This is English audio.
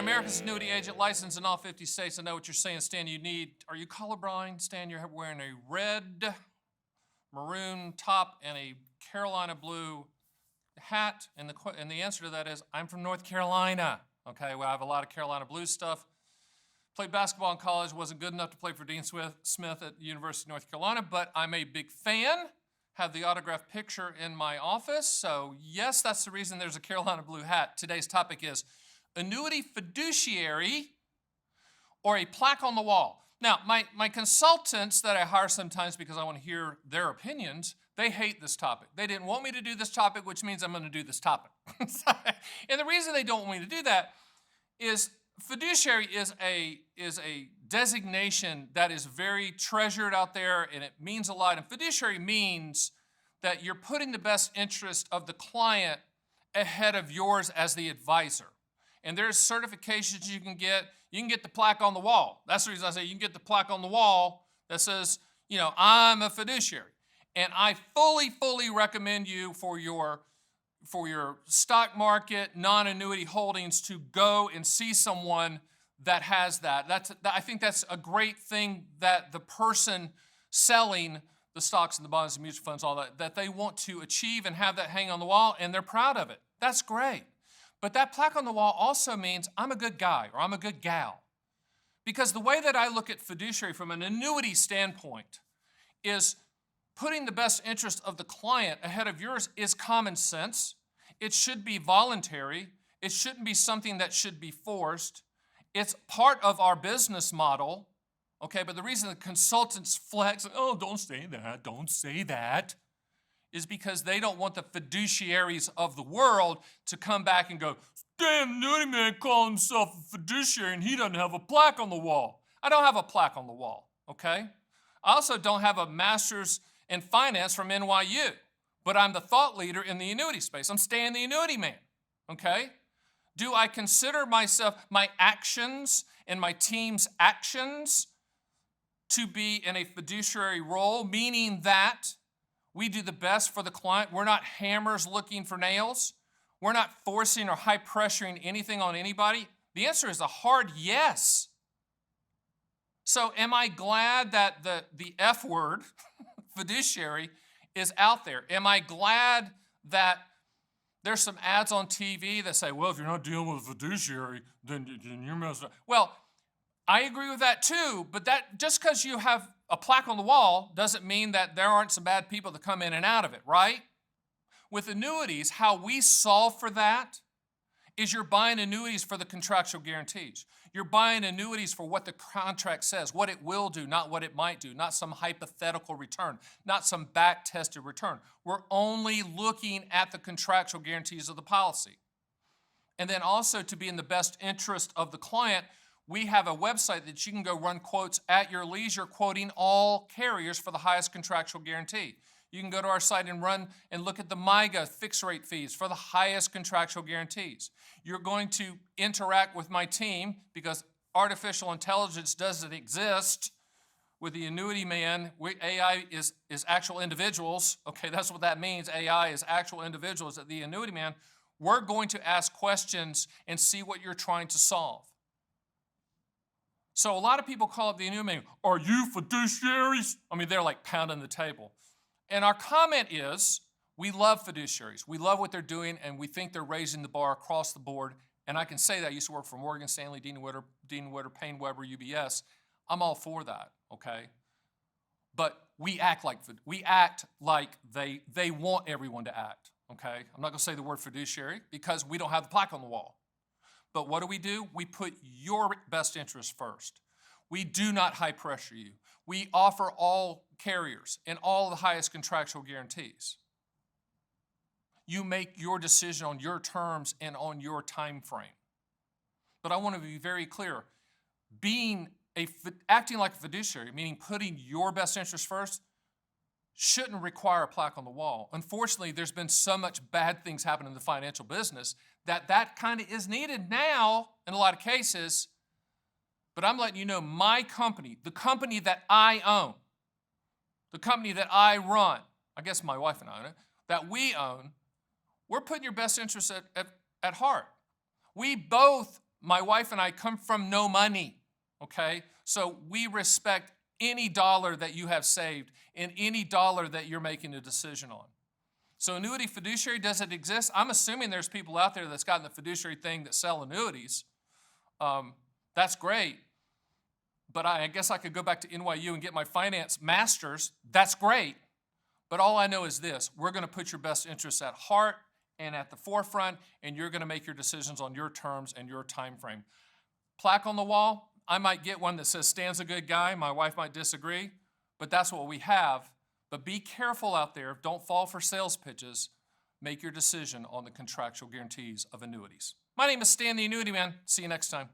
America's annuity agent, licensed in all 50 states. I know what you're saying, Stan. Are you colorblind, Stan? You're wearing a red, maroon top and a Carolina blue hat. And the answer to that is, I'm from North Carolina. Okay, well, I have a lot of Carolina blue stuff. Played basketball in college, wasn't good enough to play for Dean Smith at the University of North Carolina, but I'm a big fan. Have the autographed picture in my office. So yes, that's the reason there's a Carolina blue hat. Today's topic is annuity fiduciary or a plaque on the wall. Now, my consultants that I hire sometimes because I want to hear their opinions, they hate this topic. They didn't want me to do this topic, which means I'm going to do this topic. And the reason they don't want me to do that is fiduciary is a designation that is very treasured out there, and it means a lot. And fiduciary means that you're putting the best interest of the client ahead of yours as the advisor. And there's certifications you can get. You can get the plaque on the wall. That's the reason I say you can get the plaque on the wall that says, you know, I'm a fiduciary. And I fully recommend you for your stock market, non-annuity holdings to go and see someone that has that. I think that's a great thing that the person selling the stocks and the bonds and mutual funds, all that they want to achieve and have that hang on the wall, and they're proud of it. That's great. But that plaque on the wall also means I'm a good guy or I'm a good gal. Because the way that I look at fiduciary from an annuity standpoint is putting the best interest of the client ahead of yours is common sense. It should be voluntary. It shouldn't be something that should be forced. It's part of our business model, okay? But the reason the consultants flex, oh, don't say that, is because they don't want the fiduciaries of the world to come back and go, damn, Annuity Man called himself a fiduciary and he doesn't have a plaque on the wall. I don't have a plaque on the wall, okay? I also don't have a master's in finance from NYU, but I'm the thought leader in the annuity space. I'm Stan the Annuity Man, okay? Do I consider myself, my actions and my team's actions to be in a fiduciary role, meaning that we do the best for the client? We're not hammers looking for nails. We're not forcing or high pressuring anything on anybody. The answer is a hard yes. So am I glad that the F word, fiduciary, is out there? Am I glad that there's some ads on TV that say, well, if you're not dealing with a fiduciary, then you're messed up? Well, I agree with that too, but that just because you have a plaque on the wall doesn't mean that there aren't some bad people that come in and out of it, right? With annuities, how we solve for that is you're buying annuities for the contractual guarantees. You're buying annuities for what the contract says, what it will do, not what it might do, not some hypothetical return, not some back-tested return. We're only looking at the contractual guarantees of the policy. And then also to be in the best interest of the client, we have a website that you can go run quotes at your leisure, quoting all carriers for the highest contractual guarantee. You can go to our site and run and look at the MIGA fixed rate fees for the highest contractual guarantees. You're going to interact with my team because artificial intelligence doesn't exist. With the Annuity Man, AI is actual individuals. Okay, that's what that means. AI is actual individuals. At the Annuity Man, we're going to ask questions and see what you're trying to solve. So a lot of people call up the Annuity Man, are you fiduciaries? I mean, they're like pounding the table. And our comment is, we love fiduciaries. We love what they're doing, and we think they're raising the bar across the board. And I can say that. I used to work for Morgan Stanley, Dean Witter, Payne Weber, UBS. I'm all for that, okay? But we act like they want everyone to act, okay? I'm not going to say the word fiduciary because we don't have the plaque on the wall. But what do? We put your best interest first. We do not high pressure you. We offer all carriers and all the highest contractual guarantees. You make your decision on your terms and on your time frame. But I want to be very clear. Acting like a fiduciary, meaning putting your best interest first, shouldn't require a plaque on the wall. Unfortunately, there's been so much bad things happen in the financial business that kind of is needed now in a lot of cases. But I'm letting you know my company, the company that I own, the company that I run, I guess my wife and I own it, that we own, we're putting your best interests at heart. We both My wife and I come from no money, okay? So we respect any dollar that you have saved and any dollar that you're making a decision on. So annuity fiduciary, does it exist? I'm assuming there's people out there that's gotten the fiduciary thing that sell annuities. That's great. But I guess I could go back to NYU and get my finance master's. That's great. But all I know is this: we're going to put your best interests at heart and at the forefront, and you're going to make your decisions on your terms and your time frame. Plaque on the wall, I might get one that says Stan's a good guy. My wife might disagree, but that's what we have. But be careful out there. Don't fall for sales pitches. Make your decision on the contractual guarantees of annuities. My name is Stan, the Annuity Man. See you next time.